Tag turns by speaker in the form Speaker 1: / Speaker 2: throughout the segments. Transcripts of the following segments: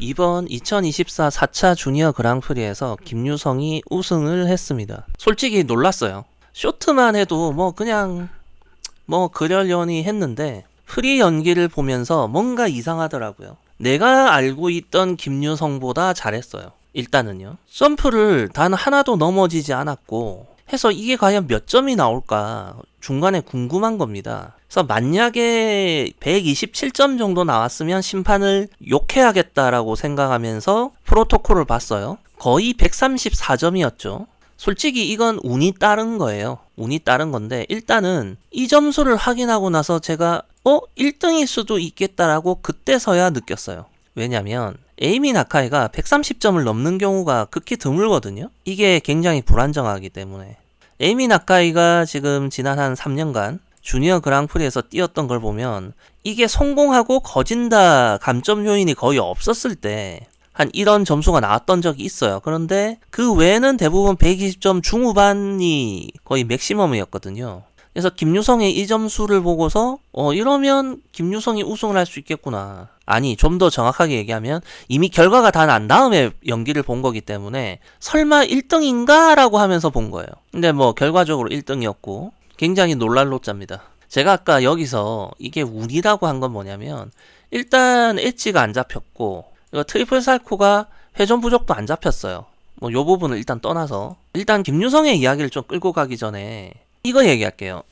Speaker 1: 이번 2024 4차 주니어 그랑프리에서 김유성이 우승을 했습니다. 솔직히 놀랐어요. 쇼트만 해도 그냥 그러려니 했는데 프리 연기를 보면서 뭔가 이상하더라고요. 내가 알고 있던 김유성보다 잘했어요. 일단은요. 점프를 단 하나도 넘어지지 않았고 해서 이게 과연 몇 점이 나올까 중간에 궁금한 겁니다. 그래서 만약에 127점 정도 나왔으면 심판을 욕해야겠다라고 생각하면서 프로토콜을 봤어요. 거의 134점이었죠. 솔직히 이건 운이 따른 거예요. 운이 따른 건데 일단은 이 점수를 확인하고 나서 제가 1등일 수도 있겠다라고 그때서야 느꼈어요. 왜냐면 에이미 나카이가 130점을 넘는 경우가 극히 드물거든요. 이게 굉장히 불안정하기 때문에. 에이미 나카이가 지금 지난 한 3년간 주니어 그랑프리에서 뛰었던 걸 보면 이게 성공하고 거진다 감점 요인이 거의 없었을 때 한 이런 점수가 나왔던 적이 있어요. 그런데 그 외에는 대부분 120점 중후반이 거의 맥시멈이었거든요. 그래서 김유성의 이 점수를 보고서 이러면 김유성이 우승을 할 수 있겠구나. 아니, 좀 더 정확하게 얘기하면 이미 결과가 다 난 다음에 연기를 본 거기 때문에 설마 1등인가? 라고 하면서 본 거예요. 근데 결과적으로 1등이었고 굉장히 놀랄 노짜입니다. 제가 아까 여기서 이게 운이라고 한 건 뭐냐면 일단 엣지가 안 잡혔고 트리플 살코가 회전 부족도 안 잡혔어요. 요 부분을 일단 떠나서 일단 김유성의 이야기를 좀 끌고 가기 전에 이거 얘기할게요.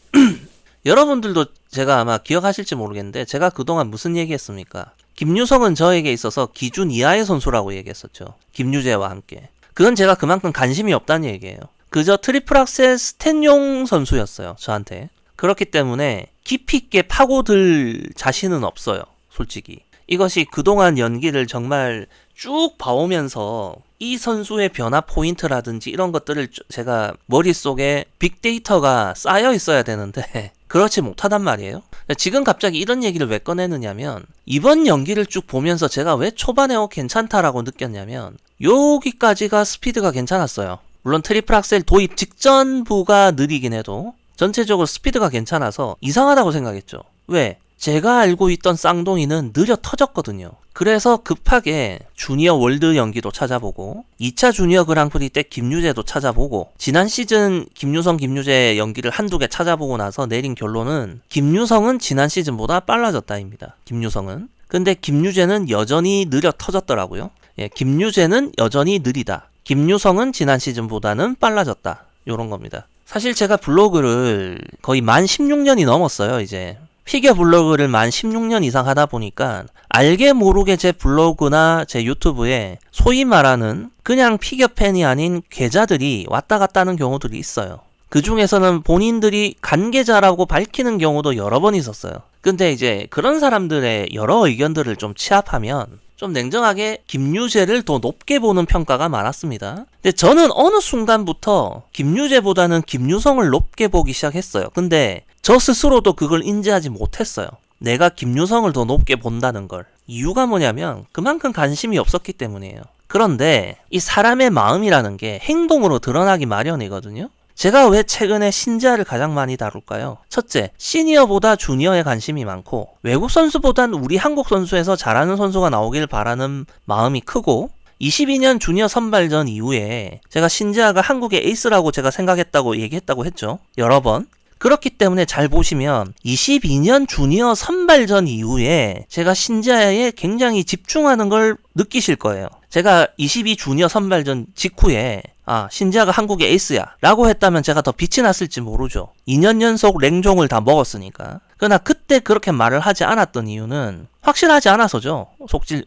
Speaker 1: 여러분들도 제가 아마 기억하실지 모르겠는데 제가 그동안 무슨 얘기했습니까? 김유성은 저에게 있어서 기준 이하의 선수라고 얘기했었죠. 김유재와 함께. 그건 제가 그만큼 관심이 없다는 얘기예요. 그저 트리플 악셀 스탯용 선수였어요. 저한테. 그렇기 때문에 깊이 있게 파고들 자신은 없어요. 솔직히. 이것이 그동안 연기를 정말 쭉 봐오면서 이 선수의 변화 포인트라든지 이런 것들을 제가 머릿속에 빅데이터가 쌓여 있어야 되는데 그렇지 못하단 말이에요. 지금 갑자기 이런 얘기를 왜 꺼내느냐면 이번 연기를 쭉 보면서 제가 왜 초반에 괜찮다라고 느꼈냐면 여기까지가 스피드가 괜찮았어요. 물론 트리플 악셀 도입 직전부가 느리긴 해도 전체적으로 스피드가 괜찮아서 이상하다고 생각했죠. 왜? 제가 알고 있던 쌍둥이는 느려 터졌거든요. 그래서 급하게 주니어 월드 연기도 찾아보고 2차 주니어 그랑프리 때 김유재도 찾아보고 지난 시즌 김유성 김유재 연기를 한두 개 찾아보고 나서 내린 결론은 김유성은 지난 시즌보다 빨라졌다입니다. 김유성은. 근데 김유재는 여전히 느려 터졌더라고요. 김유재는 여전히 느리다. 김유성은 지난 시즌보다는 빨라졌다. 요런 겁니다. 사실 제가 블로그를 거의 만 16년이 넘었어요. 이제 피겨 블로그를 만 16년 이상 하다 보니까 알게 모르게 제 블로그나 제 유튜브에 소위 말하는 그냥 피겨 팬이 아닌 계좌들이 왔다 갔다 하는 경우들이 있어요. 그 중에서는 본인들이 관계자라고 밝히는 경우도 여러 번 있었어요. 근데 이제 그런 사람들의 여러 의견들을 좀 취합하면 좀 냉정하게 김유재를 더 높게 보는 평가가 많았습니다. 근데 저는 어느 순간부터 김유재보다는 김유성을 높게 보기 시작했어요. 근데 저 스스로도 그걸 인지하지 못했어요. 내가 김유성을 더 높게 본다는 걸. 이유가 뭐냐면 그만큼 관심이 없었기 때문이에요. 그런데 이 사람의 마음이라는 게 행동으로 드러나기 마련이거든요. 제가 왜 최근에 신지아를 가장 많이 다룰까요? 첫째, 시니어보다 주니어에 관심이 많고 외국 선수보단 우리 한국 선수에서 잘하는 선수가 나오길 바라는 마음이 크고 22년 주니어 선발전 이후에 제가 신지아가 한국의 에이스라고 제가 생각했다고 얘기했다고 했죠. 여러 번. 그렇기 때문에 잘 보시면 22년 주니어 선발전 이후에 제가 신지아에 굉장히 집중하는 걸 느끼실 거예요. 제가 22 주니어 선발전 직후에 신지아가 한국의 에이스야 라고 했다면 제가 더 빛이 났을지 모르죠. 2년 연속 랭종을 다 먹었으니까. 그러나 그때 그렇게 말을 하지 않았던 이유는 확실하지 않아서죠.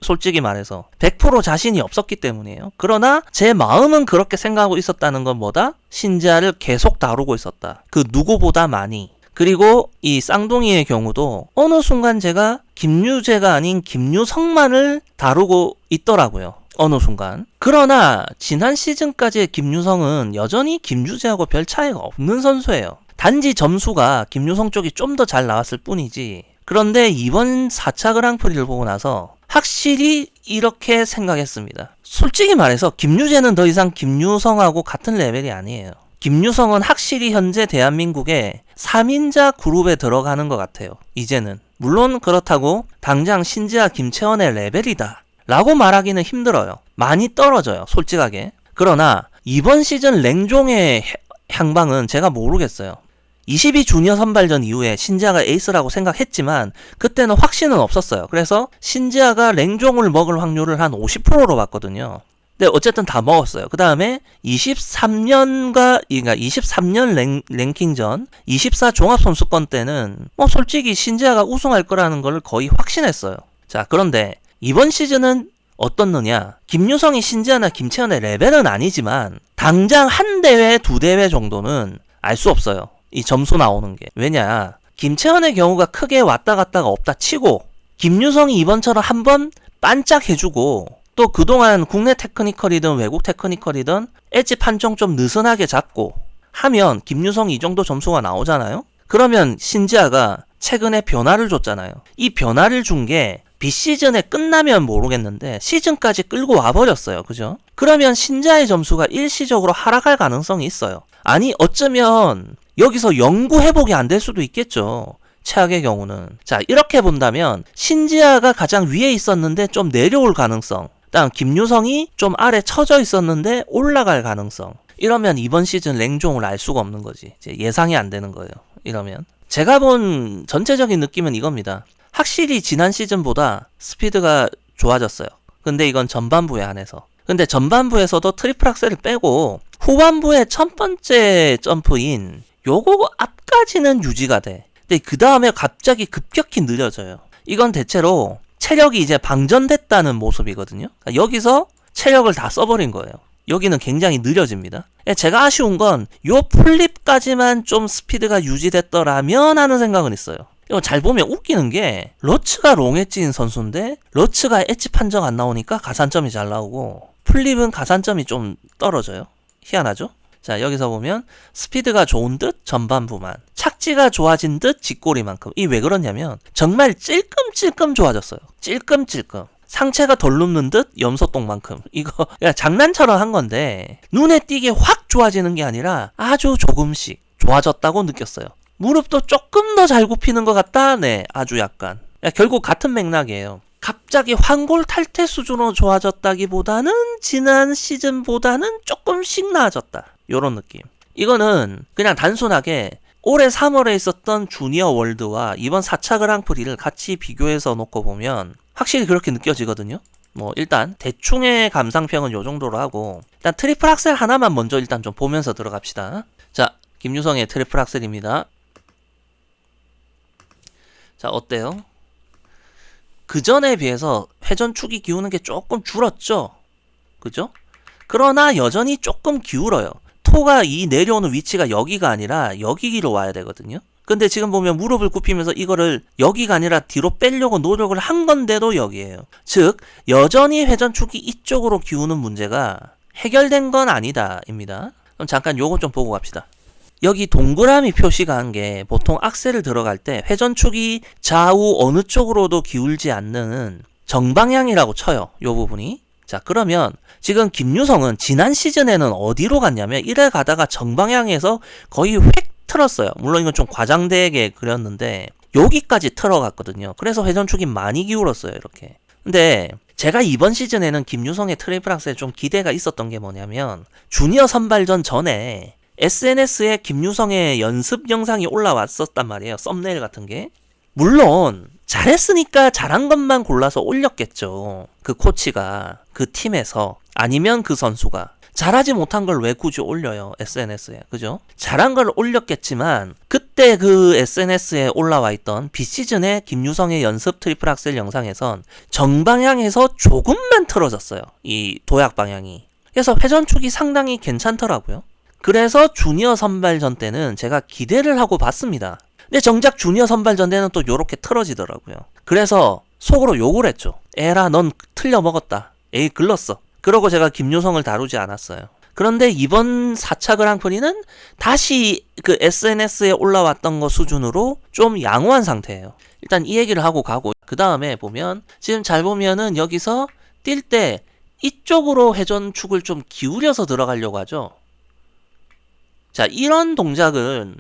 Speaker 1: 솔직히 말해서 100% 자신이 없었기 때문이에요. 그러나 제 마음은 그렇게 생각하고 있었다는 건 뭐다? 신지아를 계속 다루고 있었다. 그 누구보다 많이. 그리고 이 쌍둥이의 경우도 어느 순간 제가 김유재가 아닌 김유성만을 다루고 있더라고요. 어느 순간. 그러나 지난 시즌까지의 김유성은 여전히 김유재하고 별 차이가 없는 선수예요. 단지 점수가 김유성 쪽이 좀 더 잘 나왔을 뿐이지. 그런데 이번 4차 그랑프리를 보고 나서 확실히 이렇게 생각했습니다. 솔직히 말해서 김유재는 더 이상 김유성하고 같은 레벨이 아니에요. 김유성은 확실히 현재 대한민국의 3인자 그룹에 들어가는 것 같아요. 이제는. 물론 그렇다고 당장 신지아 김채원의 레벨이다 라고 말하기는 힘들어요. 많이 떨어져요, 솔직하게. 그러나 이번 시즌 랭종의 향방은 제가 모르겠어요. 22 주니어 선발전 이후에 신지아가 에이스라고 생각했지만 그때는 확신은 없었어요. 그래서 신지아가 랭종을 먹을 확률을 한 50%로 봤거든요. 근데 어쨌든 다 먹었어요. 그 다음에 23년 랭킹전 24 종합선수권 때는 솔직히 신지아가 우승할 거라는 걸 거의 확신했어요. 자, 그런데 이번 시즌은 어떻느냐? 김유성이 신지아나 김채연의 레벨은 아니지만 당장 한 대회, 두 대회 정도는 알 수 없어요. 이 점수 나오는 게. 왜냐? 김채연의 경우가 크게 왔다 갔다가 없다 치고 김유성이 이번처럼 한번 반짝해주고 또 그동안 국내 테크니컬이든 외국 테크니컬이든 엣지 판정 좀 느슨하게 잡고 하면 김유성이 이 정도 점수가 나오잖아요? 그러면 신지아가 최근에 변화를 줬잖아요. 이 변화를 준 게 비시즌에 끝나면 모르겠는데 시즌까지 끌고 와버렸어요. 그죠? 그러면 신지아의 점수가 일시적으로 하락할 가능성이 있어요. 아니 어쩌면 여기서 영구 회복이 안 될 수도 있겠죠. 최악의 경우는. 자, 이렇게 본다면 신지아가 가장 위에 있었는데 좀 내려올 가능성, 다음 김유성이 좀 아래 처져 있었는데 올라갈 가능성. 이러면 이번 시즌 랭종을 알 수가 없는 거지. 이제 예상이 안 되는 거예요. 이러면. 제가 본 전체적인 느낌은 이겁니다. 확실히 지난 시즌보다 스피드가 좋아졌어요. 근데 이건 전반부에 한해서. 근데 전반부에서도 트리플 악셀을 빼고 후반부의 첫 번째 점프인 요거 앞까지는 유지가 돼. 근데 그 다음에 갑자기 급격히 느려져요. 이건 대체로 체력이 이제 방전됐다는 모습이거든요. 그러니까 여기서 체력을 다 써버린 거예요. 여기는 굉장히 느려집니다. 제가 아쉬운 건 요 풀립까지만 좀 스피드가 유지됐더라면 하는 생각은 있어요. 이거 잘 보면 웃기는 게 러츠가 롱엣지인 선수인데 러츠가 엣지 판정 안 나오니까 가산점이 잘 나오고 풀립은 가산점이 좀 떨어져요. 희한하죠? 자, 여기서 보면 스피드가 좋은 듯 전반부만, 착지가 좋아진 듯 뒷꼬리만큼. 이 왜 그러냐면 정말 찔끔찔끔 좋아졌어요. 찔끔찔끔. 상체가 덜 눕는 듯 염소똥만큼. 이거 그냥 장난처럼 한 건데 눈에 띄게 확 좋아지는 게 아니라 아주 조금씩 좋아졌다고 느꼈어요. 무릎도 조금 더 잘 굽히는 것 같다? 네, 아주 약간. 결국 같은 맥락이에요. 갑자기 환골 탈태 수준으로 좋아졌다기보다는 지난 시즌보다는 조금씩 나아졌다. 요런 느낌. 이거는 그냥 단순하게 올해 3월에 있었던 주니어 월드와 이번 4차 그랑프리를 같이 비교해서 놓고 보면 확실히 그렇게 느껴지거든요. 뭐 일단 대충의 감상평은 요 정도로 하고 일단 트리플 악셀 하나만 먼저 일단 좀 보면서 들어갑시다. 자, 김유성의 트리플 악셀입니다. 자, 어때요? 그 전에 비해서 회전축이 기우는 게 조금 줄었죠? 그죠? 그러나 여전히 조금 기울어요. 토가 이 내려오는 위치가 여기가 아니라 여기로 와야 되거든요. 근데 지금 보면 무릎을 굽히면서 이거를 여기가 아니라 뒤로 빼려고 노력을 한 건데도 여기에요. 즉 여전히 회전축이 이쪽으로 기우는 문제가 해결된 건 아니다 입니다. 그럼 잠깐 요거 좀 보고 갑시다. 여기 동그라미 표시가 한 게 보통 악셀을 들어갈 때 회전축이 좌우 어느 쪽으로도 기울지 않는 정방향이라고 쳐요. 요 부분이. 자, 그러면 지금 김유성은 지난 시즌에는 어디로 갔냐면 이래 가다가 정방향에서 거의 획 틀었어요. 물론 이건 좀 과장되게 그렸는데 여기까지 틀어갔거든요. 그래서 회전축이 많이 기울었어요. 이렇게. 근데 제가 이번 시즌에는 김유성의 트리플 악셀에 좀 기대가 있었던 게 뭐냐면 주니어 선발전 전에 SNS에 김유성의 연습 영상이 올라왔었단 말이에요. 썸네일 같은 게. 물론 잘했으니까 잘한 것만 골라서 올렸겠죠. 그 코치가, 그 팀에서, 아니면 그 선수가. 잘하지 못한 걸 왜 굳이 올려요, SNS에. 그죠? 잘한 걸 올렸겠지만 그때 그 SNS에 올라와 있던 비시즌의 김유성의 연습 트리플 악셀 영상에선 정방향에서 조금만 틀어졌어요. 이 도약 방향이. 그래서 회전축이 상당히 괜찮더라고요. 그래서 주니어 선발전 때는 제가 기대를 하고 봤습니다. 근데 정작 주니어 선발전 때는 또 요렇게 틀어지더라고요. 그래서 속으로 욕을 했죠. 에라, 넌 틀려 먹었다. 에이, 글렀어. 그러고 제가 김유성을 다루지 않았어요. 그런데 이번 4차 그랑프리는 다시 그 SNS에 올라왔던 거 수준으로 좀 양호한 상태예요. 일단 이 얘기를 하고 가고, 그 다음에 보면 지금 잘 보면은 여기서 뛸 때 이쪽으로 회전축을 좀 기울여서 들어가려고 하죠. 자, 이런 동작은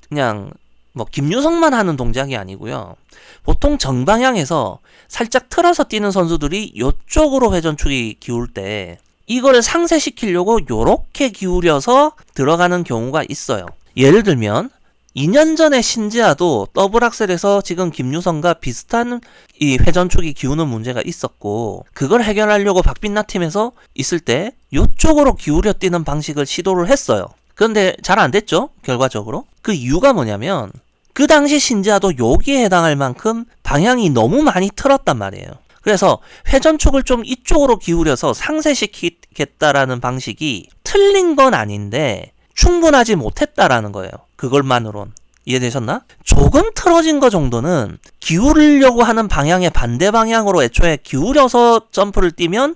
Speaker 1: 그냥 뭐 김유성만 하는 동작이 아니고요. 보통 정방향에서 살짝 틀어서 뛰는 선수들이 이쪽으로 회전축이 기울 때 이거를 상쇄시키려고 요렇게 기울여서 들어가는 경우가 있어요. 예를 들면 2년 전에 신지아도 더블악셀에서 지금 김유성과 비슷한 이 회전축이 기우는 문제가 있었고, 그걸 해결하려고 박빛나 팀에서 있을 때 이쪽으로 기울여 뛰는 방식을 시도를 했어요. 그런데 잘 안 됐죠, 결과적으로. 그 이유가 뭐냐면 그 당시 신지아도 여기에 해당할 만큼 방향이 너무 많이 틀었단 말이에요. 그래서 회전축을 좀 이쪽으로 기울여서 상쇄시키겠다라는 방식이 틀린 건 아닌데 충분하지 못했다라는 거예요. 그걸만으론. 이해되셨나? 조금 틀어진 거 정도는 기울이려고 하는 방향의 반대 방향으로 애초에 기울여서 점프를 뛰면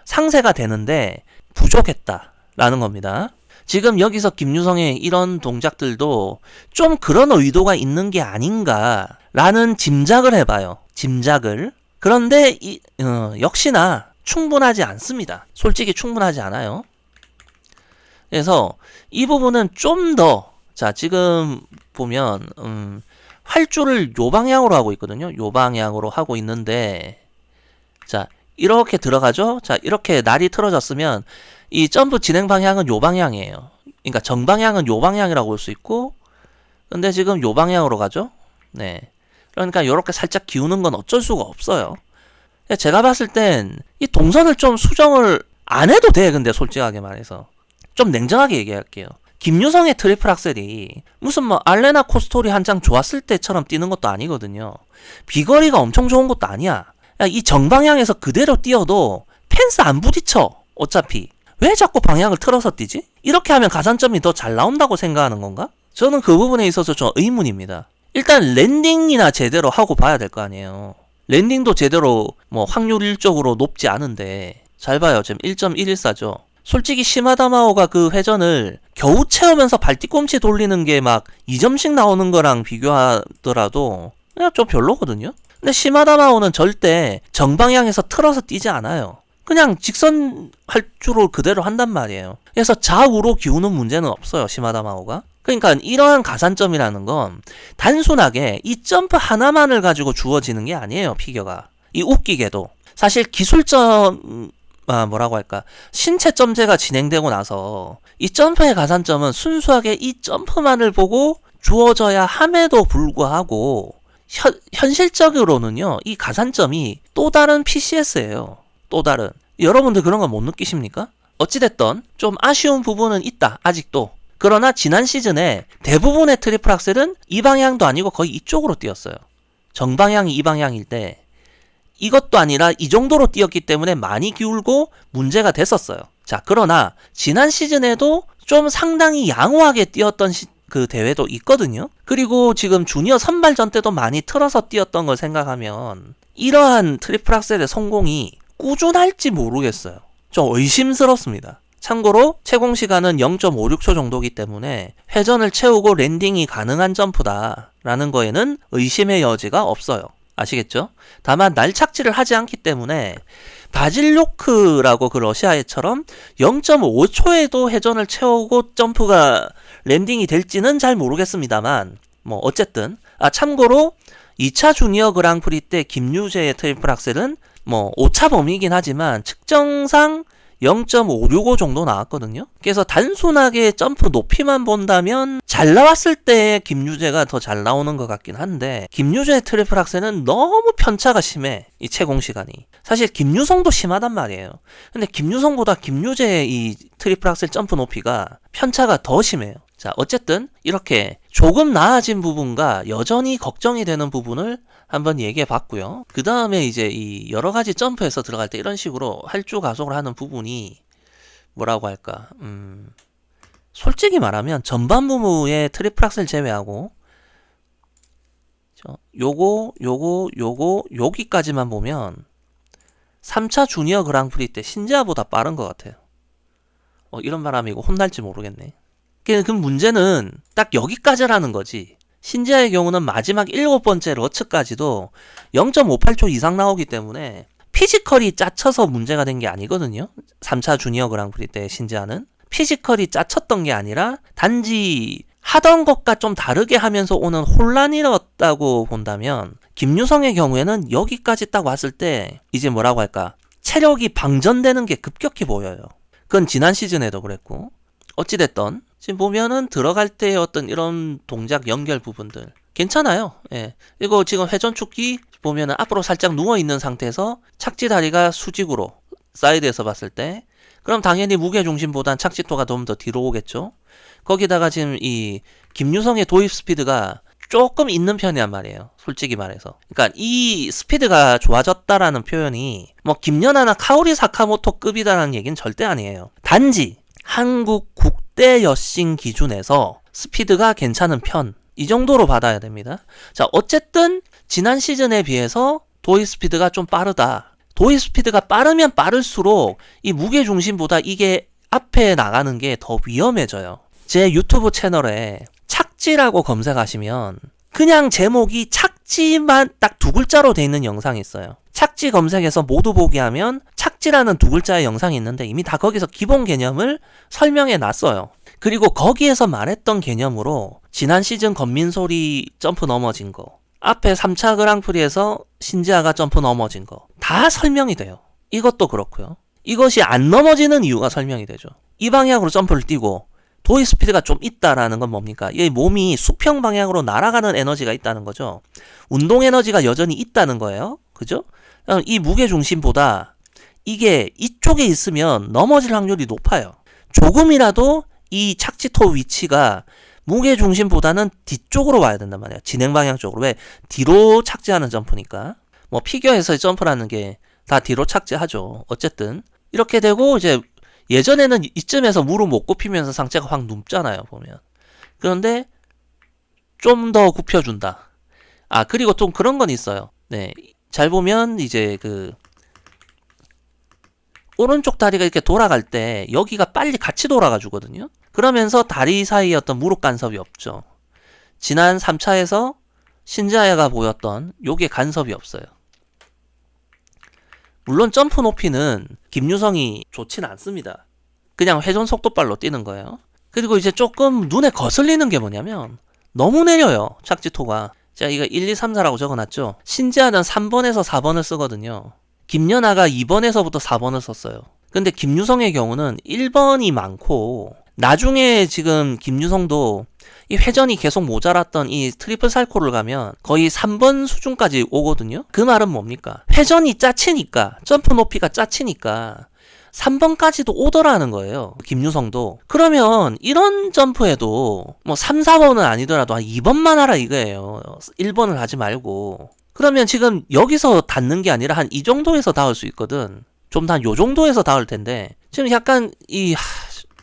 Speaker 1: 상쇄가 되는데 부족했다라는 겁니다. 지금 여기서 김유성의 이런 동작들도 좀 그런 의도가 있는 게 아닌가라는 짐작을 해봐요. 짐작을. 그런데 역시나 충분하지 않습니다. 솔직히 충분하지 않아요. 그래서 이 부분은 좀 더, 자, 지금 보면 활주를 요 방향으로 하고 있거든요. 요 방향으로 하고 있는데, 자, 이렇게 들어가죠. 자, 이렇게 날이 틀어졌으면 이 점프 진행 방향은 요 방향이에요. 그러니까 정방향은 요 방향이라고 볼 수 있고, 근데 지금 요 방향으로 가죠. 네. 그러니까 요렇게 살짝 기우는 건 어쩔 수가 없어요. 제가 봤을 땐 이 동선을 좀 수정을 안 해도 돼. 근데 솔직하게 말해서 좀 냉정하게 얘기할게요. 김유성의 트리플 악셀이 무슨 뭐 알레나 코스토리 한창 좋았을 때처럼 뛰는 것도 아니거든요. 비거리가 엄청 좋은 것도 아니야. 이 정방향에서 그대로 뛰어도 펜스 안 부딪혀. 어차피. 왜 자꾸 방향을 틀어서 뛰지? 이렇게 하면 가산점이 더 잘 나온다고 생각하는 건가? 저는 그 부분에 있어서 좀 의문입니다. 일단 랜딩이나 제대로 하고 봐야 될 거 아니에요. 랜딩도 제대로 뭐 확률적으로 높지 않은데, 잘 봐요. 지금 1.114죠. 솔직히 시마다마오가 그 회전을 겨우 채우면서 발뒤꿈치 돌리는 게 막 2점씩 나오는 거랑 비교하더라도 그냥 좀 별로거든요. 근데 시마다마오는 절대 정방향에서 틀어서 뛰지 않아요. 그냥 직선 활주로 그대로 한단 말이에요. 그래서 좌우로 기우는 문제는 없어요, 시마다마오가. 그러니까 이러한 가산점이라는 건 단순하게 이 점프 하나만을 가지고 주어지는 게 아니에요, 피겨가. 이 웃기게도 사실 기술점, 뭐라고 할까, 신체 점제가 진행되고 나서 이 점프의 가산점은 순수하게 이 점프만을 보고 주어져야 함에도 불구하고 현실적으로는요, 이 가산점이 또 다른 PCS예요. 또 다른. 여러분들 그런 거 못 느끼십니까? 어찌됐던 좀 아쉬운 부분은 있다, 아직도. 그러나 지난 시즌에 대부분의 트리플 악셀은 이 방향도 아니고 거의 이쪽으로 뛰었어요. 정방향이 이 방향일 때 이것도 아니라 이 정도로 뛰었기 때문에 많이 기울고 문제가 됐었어요. 자, 그러나 지난 시즌에도 좀 상당히 양호하게 뛰었던 그 대회도 있거든요. 그리고 지금 주니어 선발전 때도 많이 틀어서 뛰었던 걸 생각하면 이러한 트리플 악셀의 성공이 꾸준할지 모르겠어요. 좀 의심스럽습니다. 참고로 채공 시간은 0.56초 정도이기 때문에 회전을 채우고 랜딩이 가능한 점프다라는 거에는 의심의 여지가 없어요. 아시겠죠? 다만 날착지를 하지 않기 때문에 바질료크라고 그 러시아애처럼 0.5초에도 회전을 채우고 점프가 랜딩이 될지는 잘 모르겠습니다만, 뭐 어쨌든 참고로 2차 주니어 그랑프리 때 김유재의 트리플 악셀은 뭐 오차 범위이긴 하지만 측정상 0.565 정도 나왔거든요. 그래서 단순하게 점프 높이만 본다면 잘 나왔을 때 김유재가 더 잘 나오는 것 같긴 한데, 김유재의 트리플 악셀은 너무 편차가 심해, 이 채공 시간이. 사실 김유성도 심하단 말이에요. 근데 김유성보다 김유재의 이 트리플 악셀 점프 높이가 편차가 더 심해요. 자, 어쨌든 이렇게 조금 나아진 부분과 여전히 걱정이 되는 부분을 한번 얘기해 봤고요. 그 다음에 이제 이 여러 가지 점프에서 들어갈 때 이런 식으로 활주 가속을 하는 부분이 뭐라고 할까, 솔직히 말하면 전반 부무의 트리플 악셀 제외하고 요거 여기까지만 보면 3차 주니어 그랑프리 때 신지아보다 빠른 것 같아요. 이런 말하면 이거 혼날지 모르겠네. 그 문제는 딱 여기까지라는 거지. 신지아의 경우는 마지막 7번째 러츠까지도 0.58초 이상 나오기 때문에 피지컬이 짜쳐서 문제가 된 게 아니거든요. 3차 주니어 그랑프리 때 신지아는 피지컬이 짜쳤던 게 아니라 단지 하던 것과 좀 다르게 하면서 오는 혼란이었다고 본다면 김유성의 경우에는 여기까지 딱 왔을 때 이제 뭐라고 할까? 체력이 방전되는 게 급격히 보여요. 그건 지난 시즌에도 그랬고 어찌됐던 지금 보면은 들어갈 때의 어떤 이런 동작 연결 부분들 괜찮아요. 예. 이거 지금 회전축기 보면은 앞으로 살짝 누워있는 상태에서 착지 다리가 수직으로 사이드에서 봤을 때 그럼 당연히 무게중심보단 착지토가 좀 더 뒤로 오겠죠. 거기다가 지금 이 김유성의 도입 스피드가 조금 있는 편이란 말이에요. 솔직히 말해서. 그러니까 이 스피드가 좋아졌다라는 표현이 뭐 김연아나 카오리 사카모토급이다라는 얘기는 절대 아니에요. 단지 한국 국대 여싱 기준에서 스피드가 괜찮은 편. 이 정도로 받아야 됩니다. 자, 어쨌든 지난 시즌에 비해서 도입 스피드가 좀 빠르다. 도입 스피드가 빠르면 빠를수록 이 무게 중심보다 이게 앞에 나가는 게 더 위험해져요. 제 유튜브 채널에 착지라고 검색하시면 그냥 제목이 착지만 딱 두 글자로 돼 있는 영상이 있어요. 착지 검색해서 모두 보기 하면 착지라는 두 글자의 영상이 있는데 이미 다 거기서 기본 개념을 설명해 놨어요. 그리고 거기에서 말했던 개념으로 지난 시즌 건민솔이 점프 넘어진 거, 앞에 3차 그랑프리에서 신지아가 점프 넘어진 거 다 설명이 돼요. 이것도 그렇고요. 이것이 안 넘어지는 이유가 설명이 되죠. 이 방향으로 점프를 뛰고 도입 스피드가 좀 있다라는 건 뭡니까? 이 몸이 수평 방향으로 날아가는 에너지가 있다는 거죠. 운동 에너지가 여전히 있다는 거예요. 그죠? 이 무게 중심보다 이게 이쪽에 있으면 넘어질 확률이 높아요. 조금이라도 이 착지토 위치가 무게 중심보다는 뒤쪽으로 와야 된단 말이에요. 진행 방향 쪽으로. 왜? 뒤로 착지하는 점프니까. 뭐 피겨에서의 점프라는 게 다 뒤로 착지하죠. 어쨌든 이렇게 되고 이제 예전에는 이쯤에서 무릎 못 굽히면서 상체가 확 눕잖아요. 보면. 그런데 좀 더 굽혀준다. 아, 그리고 좀 그런 건 있어요. 네, 잘 보면 이제 그 오른쪽 다리가 이렇게 돌아갈 때 여기가 빨리 같이 돌아가 주거든요. 그러면서 다리 사이에 어떤 무릎 간섭이 없죠. 지난 3차에서 신자야가 보였던 요게 간섭이 없어요. 물론 점프 높이는 김유성이 좋진 않습니다. 그냥 회전 속도발로 뛰는 거예요. 그리고 이제 조금 눈에 거슬리는 게 뭐냐면 너무 내려요. 착지토가. 제가 이거 1, 2, 3, 4라고 적어놨죠. 신지아는 3번에서 4번을 쓰거든요. 김연아가 2번에서부터 4번을 썼어요. 근데 김유성의 경우는 1번이 많고 나중에 지금 김유성도 이 회전이 계속 모자랐던 이 트리플 살코를 가면 거의 3번 수준까지 오거든요. 그 말은 뭡니까? 회전이 짜치니까 점프 높이가 짜치니까 3번까지도 오더라는 거예요. 김유성도. 그러면 이런 점프에도 뭐 3, 4번은 아니더라도 한 2번만 하라 이거예요. 1번을 하지 말고. 그러면 지금 여기서 닿는 게 아니라 한 이 정도에서 닿을 수 있거든. 좀 더 한 요 정도에서 닿을 텐데 지금 약간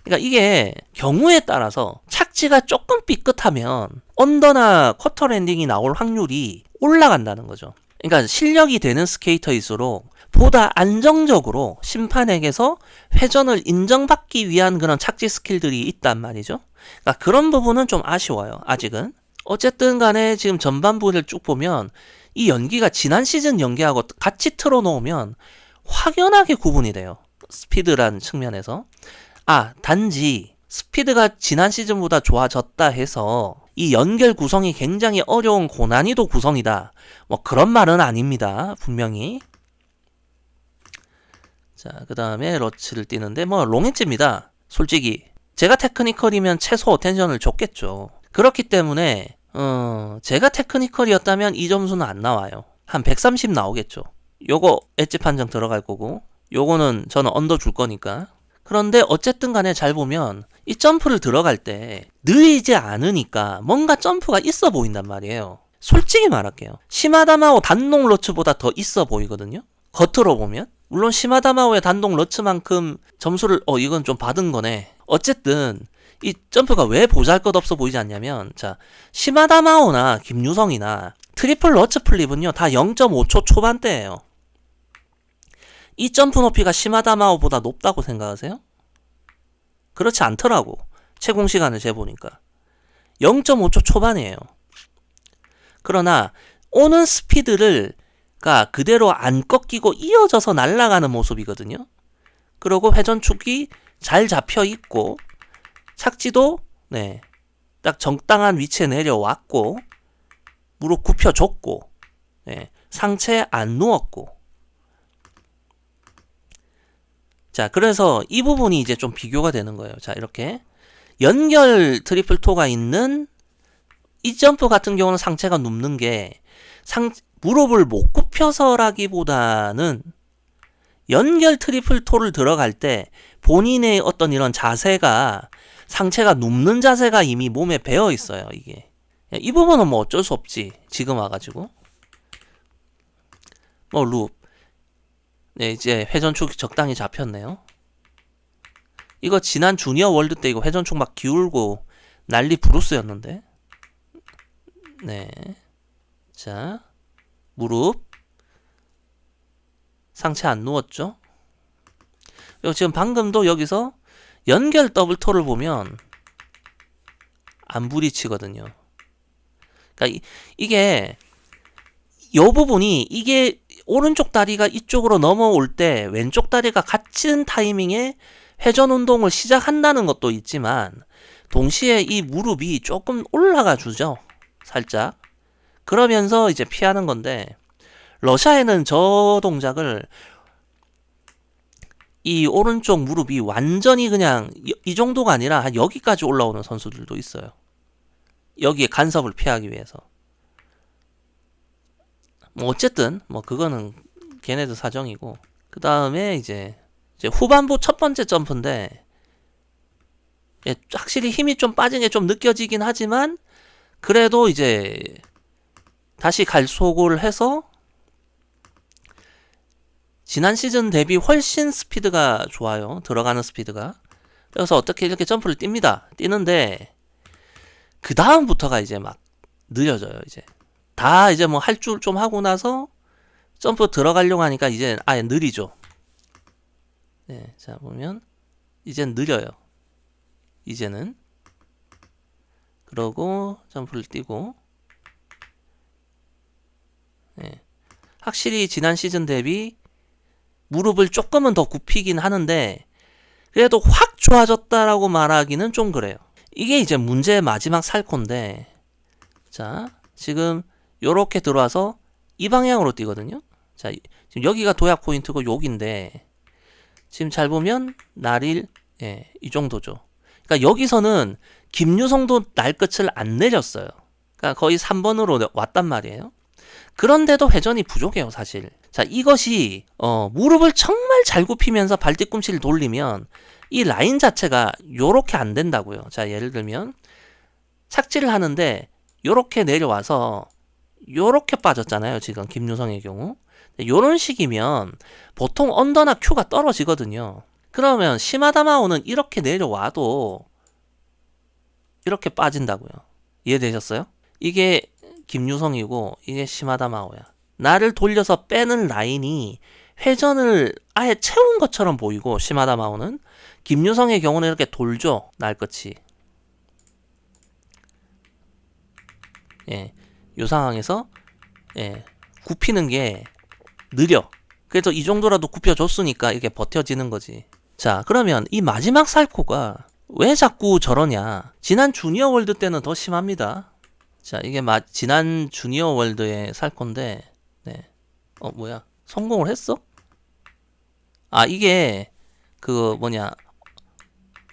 Speaker 1: 그러니까 이게 경우에 따라서 착지가 조금 삐끗하면 언더나 쿼터 랜딩이 나올 확률이 올라간다는 거죠. 그러니까 실력이 되는 스케이터일수록 보다 안정적으로 심판에게서 회전을 인정받기 위한 그런 착지 스킬들이 있단 말이죠. 그러니까 그런 부분은 좀 아쉬워요. 아직은. 어쨌든 간에 지금 전반부를 쭉 보면 이 연기가 지난 시즌 연기하고 같이 틀어놓으면 확연하게 구분이 돼요. 스피드란 측면에서. 아, 단지 스피드가 지난 시즌보다 좋아졌다 해서 이 연결 구성이 굉장히 어려운 고난이도 구성이다. 뭐 그런 말은 아닙니다. 분명히. 자, 그 다음에 러치를 뛰는데 뭐 롱엣지입니다. 솔직히 제가 테크니컬이면 최소 어텐션을 줬겠죠. 그렇기 때문에 제가 테크니컬이었다면 이 점수는 안 나와요. 한 130 나오겠죠. 요거 엣지 판정 들어갈 거고 요거는 저는 언더 줄 거니까. 그런데 어쨌든 간에 잘 보면 이 점프를 들어갈 때 느리지 않으니까 뭔가 점프가 있어 보인단 말이에요. 솔직히 말할게요. 시마다마오 단독 러츠보다 더 있어 보이거든요. 겉으로 보면. 물론 시마다마오의 단독 러츠만큼 점수를 이건 좀 받은 거네. 어쨌든 이 점프가 왜 보잘것없어 보이지 않냐면 자, 시마다마오나 김유성이나 트리플 러츠 플립은요 다 0.5초 초반대예요. 이 점프 높이가 시마다마오보다 높다고 생각하세요? 그렇지 않더라고. 채공 시간을 재보니까 0.5초 초반이에요. 그러나 오는 스피드를 그대로 안 꺾이고 이어져서 날아가는 모습이거든요. 그리고 회전축이 잘 잡혀 있고 착지도 딱 적당한 위치에 내려왔고 무릎 굽혀줬고 상체 안 누웠고. 자, 그래서 이 부분이 이제 좀 비교가 되는 거예요. 자, 이렇게 연결 트리플 토가 있는 이 점프 같은 경우는 상체가 눕는 게 무릎을 못 굽혀서라기보다는 연결 트리플 토를 들어갈 때 본인의 어떤 이런 자세가 상체가 눕는 자세가 이미 몸에 배어 있어요. 이게 이 부분은 뭐 어쩔 수 없지. 지금 와가지고 뭐 룹 이제 회전축 적당히 잡혔네요. 이거 지난 주니어 월드 때 이거 회전축 막 기울고 난리 브루스였는데. 자, 무릎 상체 안 누웠죠? 그리고 지금 방금도 여기서 연결 더블 토를 보면 안 부딪히거든요. 그러니까 이게 요 부분이 이게 오른쪽 다리가 이쪽으로 넘어올 때 왼쪽 다리가 같은 타이밍에 회전 운동을 시작한다는 것도 있지만 동시에 이 무릎이 조금 올라가 주죠. 살짝. 그러면서 이제 피하는 건데 러시아에는 저 동작을 이 오른쪽 무릎이 완전히 그냥 이 정도가 아니라 한 여기까지 올라오는 선수들도 있어요. 여기에 간섭을 피하기 위해서. 뭐 어쨌든 뭐 그거는 걔네들 사정이고. 그 다음에 이제 후반부 첫 번째 점프인데 확실히 힘이 좀 빠진 게 좀 느껴지긴 하지만 그래도 이제 다시 갈속을 해서 지난 시즌 대비 훨씬 스피드가 좋아요. 들어가는 스피드가. 그래서 어떻게 이렇게 점프를 띱니다. 뛰는데 그 다음부터가 이제 막 느려져요. 이제 다 이제 뭐 할 줄 좀 하고 나서 점프 들어가려고 하니까 이제 아예 느리죠. 자 보면 이젠 느려요. 이제는. 그러고 점프를 뛰고. 확실히 지난 시즌 대비 무릎을 조금은 더 굽히긴 하는데 그래도 확 좋아졌다라고 말하기는 좀 그래요. 이게 이제 문제의 마지막 살코인데, 자 지금 요렇게 들어와서 이 방향으로 뛰거든요. 자 지금 여기가 도약 포인트고 여기인데 지금 잘 보면 날일 이 정도죠. 그러니까 여기서는 김유성도 날끝을 안 내렸어요. 그러니까 거의 3번으로 왔단 말이에요. 그런데도 회전이 부족해요, 사실. 자, 이것이 무릎을 정말 잘 굽히면서 발 뒤꿈치를 돌리면 이 라인 자체가 요렇게 안 된다고요. 자, 예를 들면 착지를 하는데 요렇게 내려와서 요렇게 빠졌잖아요, 지금 김유성의 경우. 요런 식이면 보통 언더나 큐가 떨어지거든요. 그러면 시마다마오는 이렇게 내려와도 이렇게 빠진다고요. 이해되셨어요? 이게 김유성이고 이게 시마다마오야. 나를 돌려서 빼는 라인이 회전을 아예 채운 것처럼 보이고 시마다마오는, 김유성의 경우는 이렇게 돌죠. 날끝이. 이 상황에서 굽히는 게 느려. 그래서 이 정도라도 굽혀줬으니까 이게 버텨지는 거지. 자, 그러면 이 마지막 살코가 왜 자꾸 저러냐. 지난 주니어 월드 때는 더 심합니다. 자, 이게 지난 주니어 월드의 살코인데, 뭐야, 성공을 했어? 아, 이게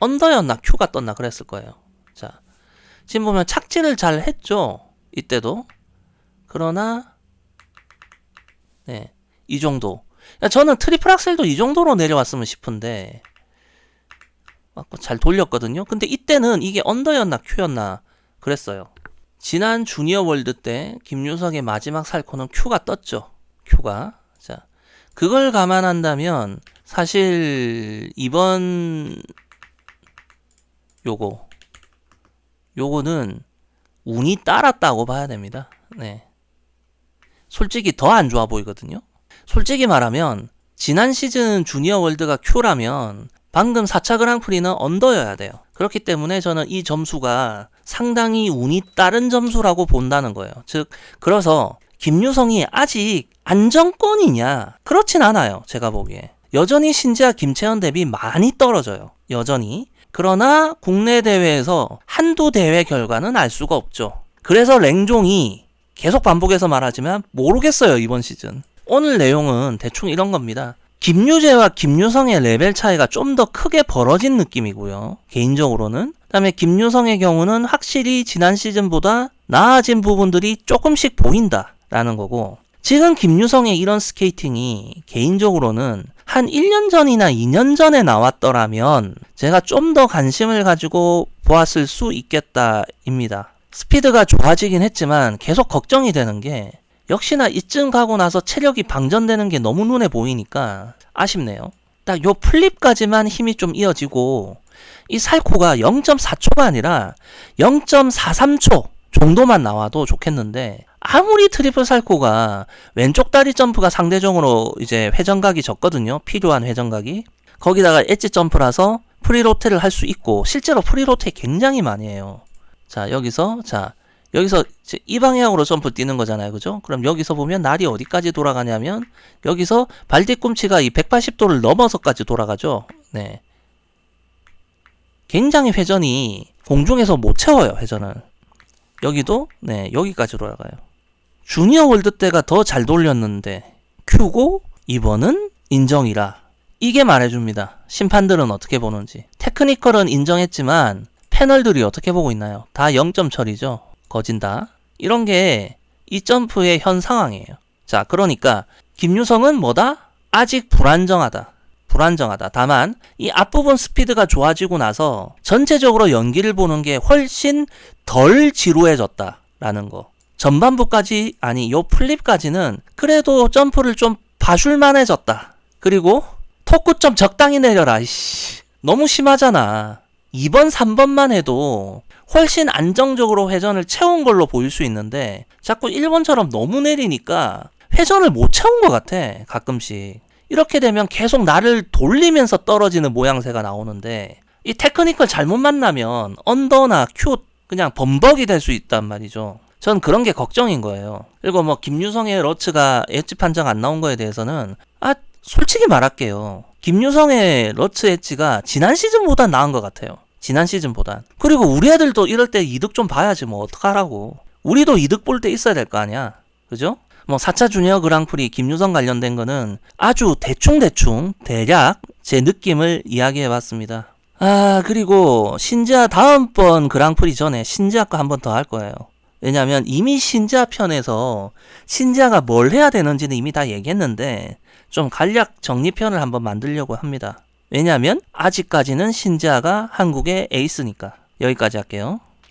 Speaker 1: 언더였나 큐가 떴나 그랬을 거예요. 자, 지금 보면 착지를 잘 했죠. 이때도. 그러나 이 정도. 저는 트리플 악셀도 이 정도로 내려왔으면 싶은데 잘 돌렸거든요. 근데 이때는 이게 언더였나 큐였나 그랬어요. 지난 주니어 월드 때 김유석의 마지막 살코는 큐가 떴죠. 큐가. 자, 그걸 감안한다면 사실 이번 요거는 운이 따랐다고 봐야 됩니다. 솔직히 더 안 좋아 보이거든요. 솔직히 말하면 지난 시즌 주니어 월드가 큐라면 방금 4차 그랑프리는 언더여야 돼요. 그렇기 때문에 저는 이 점수가 상당히 운이 따른 점수라고 본다는 거예요. 즉, 그래서 김유성이 아직 안정권이냐? 그렇진 않아요. 제가 보기에. 여전히 신지아 김채연 대비 많이 떨어져요. 여전히. 그러나 국내 대회에서 한두 대회 결과는 알 수가 없죠. 그래서 랭종이 계속 반복해서 말하지만 모르겠어요, 이번 시즌. 오늘 내용은 대충 이런 겁니다. 김유재와 김유성의 레벨 차이가 좀 더 크게 벌어진 느낌이고요. 개인적으로는. 그다음에 김유성의 경우는 확실히 지난 시즌보다 나아진 부분들이 조금씩 보인다라는 거고, 지금 김유성의 이런 스케이팅이 개인적으로는 한 1년 전이나 2년 전에 나왔더라면 제가 좀 더 관심을 가지고 보았을 수 있겠다입니다. 스피드가 좋아지긴 했지만 계속 걱정이 되는 게, 역시나 이쯤 가고 나서 체력이 방전되는 게 너무 눈에 보이니까 아쉽네요. 딱 요 플립까지만 힘이 좀 이어지고, 이 살코가 0.4초가 아니라 0.43초 정도만 나와도 좋겠는데, 아무리 트리플 살코가 왼쪽 다리 점프가 상대적으로 이제 회전각이 적거든요. 필요한 회전각이. 거기다가 엣지 점프라서 프리로테를 할 수 있고, 실제로 프리로테 굉장히 많이 해요. 자, 여기서 이 방향으로 점프 뛰는 거잖아요. 그죠? 그럼 여기서 보면 날이 어디까지 돌아가냐면, 여기서 발 뒤꿈치가 이 180도를 넘어서까지 돌아가죠. 네. 굉장히 회전이 공중에서 못 채워요, 회전을. 여기도, 네, 여기까지 돌아가요. 주니어 월드 때가 더 잘 돌렸는데, 큐고, 이번은 인정이라. 이게 말해줍니다. 심판들은 어떻게 보는지. 테크니컬은 인정했지만, 패널들이 어떻게 보고 있나요? 다 0점 처리죠. 거진다. 이런 게 이 점프의 현 상황이에요. 자, 그러니까 김유성은 뭐다? 아직 불안정하다. 다만 이 앞부분 스피드가 좋아지고 나서 전체적으로 연기를 보는 게 훨씬 덜 지루해졌다라는 거. 전반부까지, 아니 요 플립까지는 그래도 점프를 좀 봐줄만해졌다. 그리고 토크 좀 적당히 내려라. 이씨, 너무 심하잖아. 2번, 3번만 해도 훨씬 안정적으로 회전을 채운 걸로 보일 수 있는데, 자꾸 1번처럼 너무 내리니까 회전을 못 채운 것 같아, 가끔씩. 이렇게 되면 계속 나를 돌리면서 떨어지는 모양새가 나오는데, 이 테크니컬 잘못 만나면 언더나 큐 그냥 범벅이 될 수 있단 말이죠. 전 그런 게 걱정인 거예요. 그리고 뭐 김유성의 러츠가 엣지 판정 안 나온 거에 대해서는 솔직히 말할게요. 김유성의 러츠 엣지가 지난 시즌보다 나은 것 같아요. 지난 시즌보단. 그리고 우리 애들도 이럴 때 이득 좀 봐야지, 뭐 어떡하라고. 우리도 이득 볼 때 있어야 될 거 아니야. 그죠? 뭐 4차 주니어 그랑프리 김유성 관련된 거는 아주 대충 대략 제 느낌을 이야기해봤습니다. 그리고 신지아 다음번 그랑프리 전에 신지아 거 한 번 더 할 거예요. 왜냐면 이미 신지아 편에서 신지아가 뭘 해야 되는지는 이미 다 얘기했는데, 좀 간략 정리편을 한번 만들려고 합니다. 왜냐면 아직까지는 신지아가 한국의 에이스니까. 여기까지 할게요.